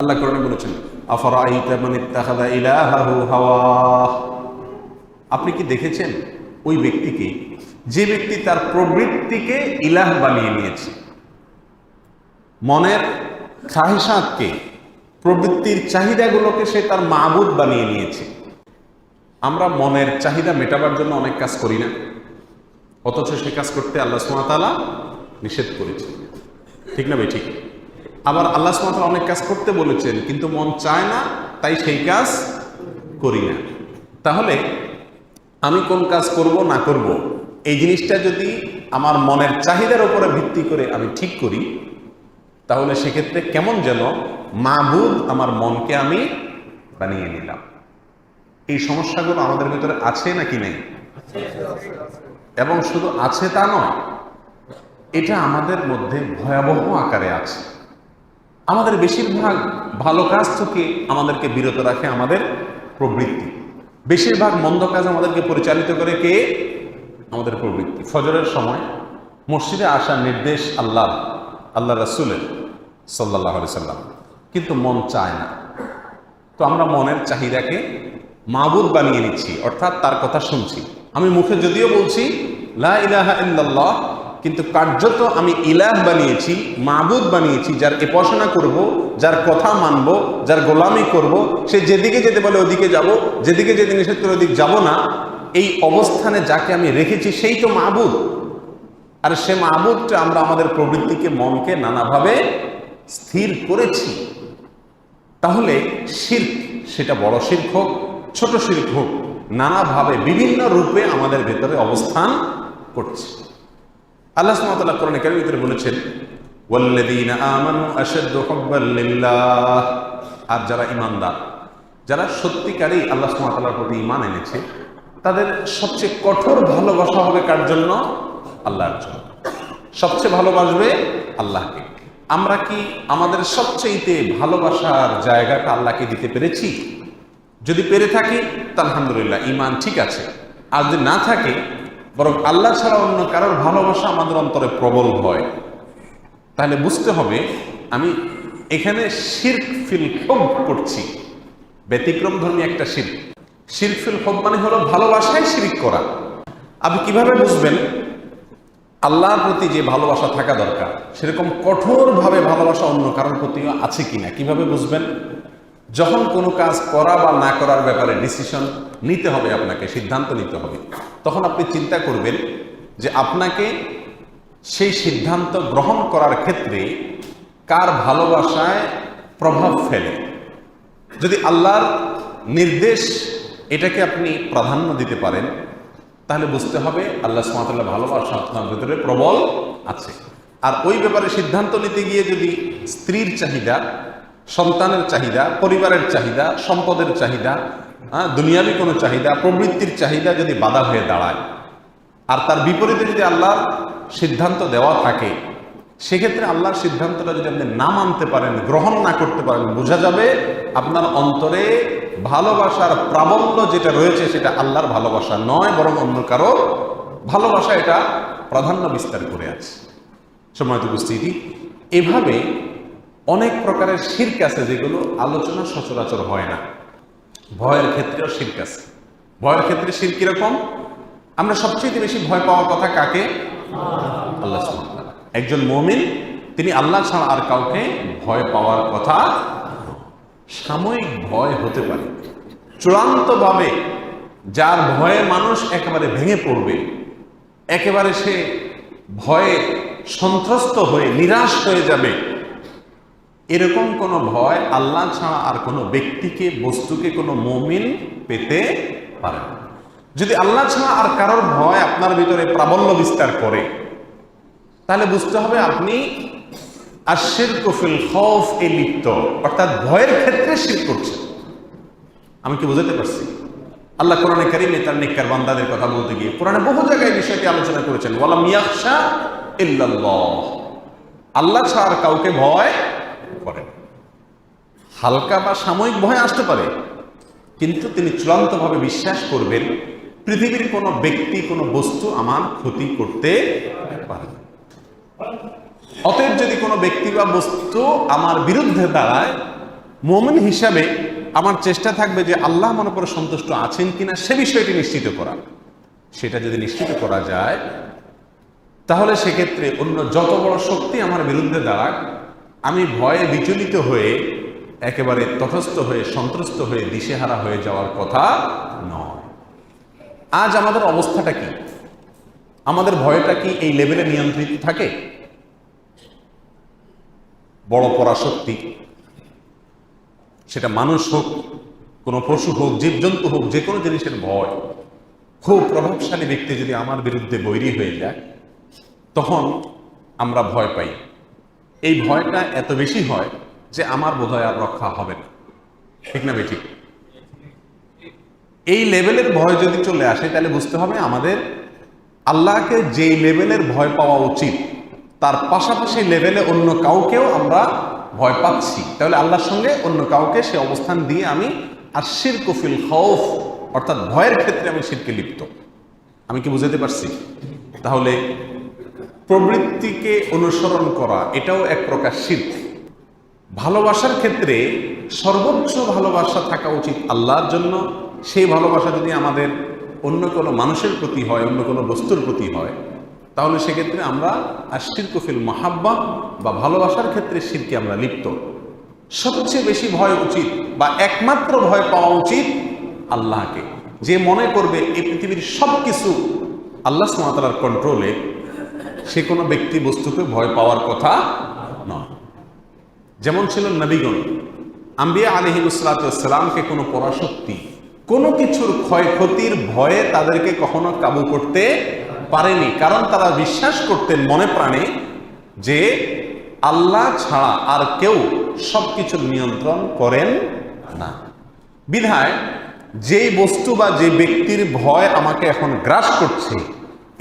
আল্লাহ কোরআনে বলেছেন, আফারাআইতা মান ইত্তাখাযা ইলাহাহু হাওয়াহ। আপনি কি দেখেছেন ওই ব্যক্তিকে, যে ব্যক্তি তার প্রবৃত্তিকে ইলাহ বানিয়ে নিয়েছে, মনের খাহিসাতকে, প্রবৃত্তির চাহিদাগুলোকে সে তার মাবুদ বানিয়ে নিয়েছে। আমরা মনের চাহিদা মেটাবার জন্য অনেক কাজ করি না, অথচ সে কাজ করতে আল্লাহ সুবহানাহু ওয়া তাআলা নিষেধ করেছেন। ঠিক না ভাই? ঠিক। আবার আল্লাহ সুবহানাহু ওয়া তাআলা অনেক কাজ করতে বলেছেন, কিন্তু মন চায় না, তাই সেই কাজ করি না। তাহলে আমি কোন কাজ করব না করব, এই জিনিসটা যদি আমার মনের চাহিদার উপরে ভিত্তি করে আমি ঠিক করি, তাহলে সেক্ষেত্রে কেমন যেন মাবুদ আমার মনকে আমি বানিয়ে নিলাম। এই সমস্যাগুলো আমাদের ভিতরে আছে নাকি নেই? এবং শুধু আছে তা নয়, এটা আমাদের মধ্যে ভয়াবহ আকারে আছে। আমাদের বেশিরভাগ ভালো কাজ থেকে আমাদেরকে বিরত রাখে আমাদের প্রবৃত্তি। বেশিরভাগ মন্দ কাজ আমাদেরকে পরিচালিত করে কে? আমাদের প্রবৃত্তি। ফজরের সময় মসজিদে আসার নির্দেশ আল্লাহ রাসূলের সাল্লাল্লাহু আলাইহি সাল্লাম, কিন্তু মন চায় না। তো আমরা মনের চাহিদাকে মাবুদ বানিয়ে নিচ্ছি, অর্থাৎ তার কথা শুনছি। আমি মুখে যদিও বলছি লা ইলাহা ইল্লাল্লাহ, কিন্তু কার্যত আমি ইলাহ বানিয়েছি, মাবুদ বানিয়েছি, যার উপাসনা করব, যার কথা মানব, যার গোলামি করব। সে যেদিকে যেতে বলে ওদিকে যাব, যেদিকে যেতে নিষেধ করে ওদিকে যাব না। এই অবস্থানে যাকে আমি রেখেছি সেই তো মাবুদ। আর সে মাবুদটা আমরা আমাদের প্রবৃত্তিকে, মনকে নানাভাবে স্থির করেছি। তাহলে শিরক, সেটা বড় শিরক হোক, ছোট শিরক হোক, নানাভাবে বিভিন্ন রূপে আমাদের ভেতরে অবস্থান করছে। আল্লাহ সুবহানাহু ওয়া তাআলা কোরআনে কারীমের ভিতরে বলেছেন, ওয়াল্লাযীনা আমানু আশাদ্দু হুব্বান লিল্লাহ। আর যারা ঈমানদার, যারা সত্যিকারই আল্লাহ সুবহানাহু ওয়া তাআলার প্রতি ঈমান এনেছে, তাদের সবচেয়ে কঠোর ভালোবাসা হবে কার জন্য? আল্লাহর জন্য। সবচেয়ে ভালোবাসবে আল্লাহকে। আমরা কি আমাদের সবচেয়ে ভালোবাসার জায়গাটা আল্লাহকে দিতে পেরেছি? যদি পেরে থাকি তা আলহামদুলিল্লাহ, ঈমান ঠিক আছে। আর যদি না থাকে, বরং আল্লাহ ছাড়া অন্য কারোর ভালোবাসা আমাদের অন্তরে প্রবল হয়, তাহলে বুঝতে হবে আমি এখানে শিরক ফিল হুব করছি। ব্যতিক্রম ধর্মী একটা শিরক। শিরক ফিল হুব মানে হলো ভালোবাসায় শিরক করা। আপনি কিভাবে বুঝবেন আল্লাহর প্রতি যে ভালোবাসা থাকা দরকার, সেরকম কঠোরভাবে ভালোবাসা অন্য কারোর প্রতিও আছে কিনা কিভাবে বুঝবেন? যখন কোনো কাজ করা বা না করার ব্যাপারে ডিসিশন নিতে হবে, আপনাকে সিদ্ধান্ত নিতে হবে, তখন আপনি চিন্তা করবেন যে আপনাকে সেই সিদ্ধান্ত গ্রহণ করার ক্ষেত্রে কার ভালোবাসায় প্রভাব ফেলে। যদি আল্লাহর নির্দেশ এটাকে আপনি প্রাধান্য দিতে পারেন, তাহলে বুঝতে হবে আল্লাহ সুবহানাহু ওয়া তাআলা ভালোবাসা আপনার ভিতরে প্রবল আছে। আর ওই ব্যাপারে সিদ্ধান্ত নিতে গিয়ে যদি স্ত্রীর চাহিদা, সন্তানের চাহিদা, পরিবারের চাহিদা, সম্পদের চাহিদা, দুনিয়াবি কোনো চাহিদা, প্রবৃত্তির চাহিদা যদি বাধা হয়ে দাঁড়ায়, আর তার বিপরীতে যদি আল্লাহর সিদ্ধান্ত দেওয়া থাকে, সেক্ষেত্রে আল্লাহর সিদ্ধান্তটা যদি আপনি না মানতে পারেন, গ্রহণ না করতে পারেন, বোঝা যাবে আপনার অন্তরে ভালোবাসার প্রাবল্য যেটা রয়েছে সেটা আল্লাহর ভালোবাসা নয়, বরং অন্য কারো ভালোবাসা এটা প্রাধান্য বিস্তার করে আছে। সম্মানিত উপস্থিতি, এভাবে অনেক প্রকারের শিরক আছে যেগুলো আলোচনা সচরাচর হয় না। ভয়ের ক্ষেত্রেও শিরক আছে। ভয়ের ক্ষেত্রে শিরক কিরকম? আমরা সবচেয়ে বেশি ভয় পাওয়ার কথা কাকে? আল্লাহ সুবহানাহু ওয়া তাআলা। একজন মুমিন তিনি আল্লাহ ছাড়া আর কাউকে ভয় পাওয়ার কথা। সাময়িক ভয় হতে পারে, চূড়ান্তভাবে যার ভয়ে মানুষ একেবারে ভেঙে পড়বে, একেবারে সে ভয়ে সন্ত্রস্ত হয়ে নিরাশ হয়ে যাবে, এরকম কোন ভয় আল্লাহ ছাড়া আর কোনো ব্যক্তিকে, বস্তুকে কোনো মুমিন পেতে পারে না। যদি আল্লাহ ছাড়া আর কারোর ভয় আপনার ভিতরে প্রাবল্য বিস্তার করে, তাহলে বুঝতে হবে আপনি আশ-শিরকু ফিল খাউফ এ লিপ্ত, অর্থাৎ ভয়ের ক্ষেত্রে শিরক করছেন। আমি কি বুঝাতে পারছি? আল্লাহ কোরআনে কারীমে তার নেককার বান্দাদের কথা বলতে গিয়ে কোরআনে বহু জায়গায় বিষয়টি আলোচনা করেছেন। ওয়ালাম ইয়াখশা ইল্লাল্লাহ, আল্লাহ ছাড়া কাউকে ভয় করেন। হালকা বা সাময়িক ভয় আসতে পারে, কিন্তু তিনি চূড়ান্তভাবে বিশ্বাস করবেন পৃথিবীর কোনো ব্যক্তি, কোনো বস্তু আমার ক্ষতি করতে পারে না। অতএব যদি কোনো ব্যক্তি বা বস্তু আমার বিরুদ্ধে দাঁড়ায়, মুমিন হিসাবে আমার চেষ্টা থাকবে যে আল্লাহ আমার উপরে সন্তুষ্ট আছেন কিনা সে বিষয়টি নিশ্চিত করা। সেটা যদি নিশ্চিত করা যায় তাহলে সেক্ষেত্রে অন্য যত বড় শক্তি আমার বিরুদ্ধে দাঁড়াক, আমি ভয়ে বিচলিত হয়ে একেবারে তটস্থ হয়ে সন্ত্রস্ত হয়ে দিশেহারা হয়ে যাওয়ার কথা নয়। আজ আমাদের অবস্থাটা কি? আমাদের ভয়টা কি এই লেভেলে নিয়ন্ত্রিত থাকে? বড় পরাশক্তি, সেটা মানুষ হোক, কোনো পশু হোক, জীবজন্তু হোক, যে কোনো জিনিসের ভয়, খুব প্রভাবশালী ব্যক্তি যদি আমার বিরুদ্ধে বৈরী হয়ে যায় তখন আমরা ভয় পাই। এই ভয়টা এত বেশি হয় যে আমার বোধহয় আর রক্ষা হবে না, ঠিক না বেঠিক? এই লেভেলের ভয় যদি চলে আসে তাহলে বুঝতে হবে আমাদের আল্লাহকে যে লেভেলের ভয় পাওয়া উচিত তার পাশাপাশি লেভেলে অন্য কাউকেও আমরা ভয় পাচ্ছি। তাহলে আল্লাহর সঙ্গে অন্য কাউকে সে অবস্থান দিয়ে আমি আশিরকু ফিল খাউফ, অর্থাৎ ভয়ের ক্ষেত্রে আমি শিরকে লিপ্ত। আমি কি বুঝাতে পারছি? তাহলে প্রবৃত্তিকে অনুসরণ করা এটাও এক প্রকার শিরক। ভালোবাসার ক্ষেত্রে সর্বোচ্চ ভালোবাসা থাকা উচিত আল্লাহর জন্য। সেই ভালোবাসা যদি আমাদের অন্য কোনো মানুষের প্রতি হয়, অন্য কোনো বস্তুর প্রতি হয়, তাহলে সেক্ষেত্রে আমরা আশিরকু ফিল মাহাব্বা বা ভালোবাসার ক্ষেত্রে শিরকে আমরা লিপ্ত। সবচেয়ে বেশি ভয় উচিত বা একমাত্র ভয় পাওয়া উচিত আল্লাহকে। যে মনে করবে এই পৃথিবীর সব কিছু আল্লাহ সুবহানাহু ওয়া তাআলার কন্ট্রোলে, সে কোনো ব্যক্তি বস্তুকে ভয় পাওয়ার কথা নয়। যেমন ছিল নবীগণ, আম্বিয়া আলাইহিসসালামকে কোনো পরাশক্তি, কোনো কিছুর ক্ষয়ক্ষতির ভয়ে তাদেরকে কখনো কাবু করতে পারেনি, কারণ তারা বিশ্বাস করতেন মনে প্রাণে যে আল্লাহ ছাড়া আর কেউ সবকিছুর নিয়ন্ত্রণ করেন না। বিধায় যেই বস্তু বা যে ব্যক্তির ভয় আমাকে এখন গ্রাস করছে,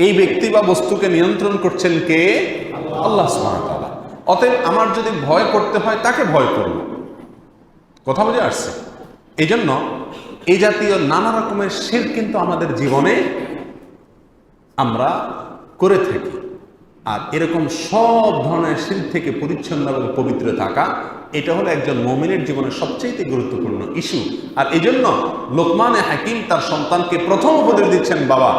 এই ব্যক্তি বা বস্তুকে নিয়ন্ত্রণ করছেন কে? আল্লাহ সুবহানাহু ওয়া তাআলা। অতএব আমার যদি ভয় করতে হয় তাকে ভয় করব। কথা বুঝে আসছে? এই জন্য এই জাতীয় নানা রকমের শিরক কিন্তু আমাদের জীবনে আমরা করে থাকি। আর এরকম সব ধরনের শিরক থেকে পরিচ্ছন্ন এবং পবিত্র থাকা, এটা হলো একজন মুমিনের জীবনের সবচেয়ে গুরুত্বপূর্ণ ইস্যু। আর এই জন্য লোকমানে হাকিম তার সন্তানকে প্রথম উপদেশ দিচ্ছেন, বাবা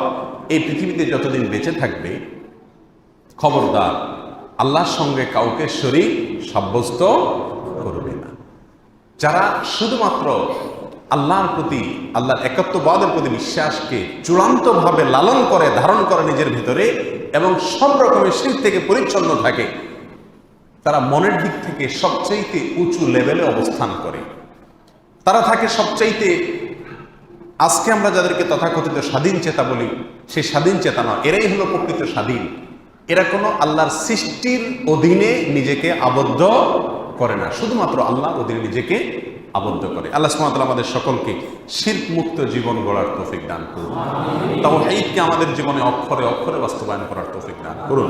এই পৃথিবীতে যতদিন বেঁচে থাকবে খবরদার আল্লাহর সঙ্গে কাউকে শরীক সাব্যস্ত করবে না। যারা শুধুমাত্র আল্লাহর প্রতি, আল্লাহর একাত্মবাদের প্রতি বিশ্বাসকে চূড়ান্তভাবে লালন করে, ধারণ করে নিজের ভিতরে এবং সব রকমের শিরক থেকে পরিচ্ছন্ন থাকে, তারা মনের দিক থেকে সবচাইতে উঁচু লেভেলে অবস্থান করে। তারা থাকে সবচাইতে, আজকে আমরা যাদেরকে তথাকথিত স্বাধীন চেতা বলি, সেই স্বাধীন চেতা নয়, এরাই হলো প্রকৃত স্বাধীন। এরা কোনো আল্লাহর সৃষ্টির অধীনে নিজেকে আবদ্ধ করে না, শুধুমাত্র আল্লাহর অধীনে নিজেকে আবদ্ধ করে। আল্লাহ সুবহানাহু ওয়া তাআলা আমাদের সকলকে শিরক মুক্ত জীবন গড়ার তৌফিক দান করুন। তাওহীদকে আমাদের জীবনে অক্ষরে অক্ষরে বাস্তবায়ন করার তৌফিক দান করুন।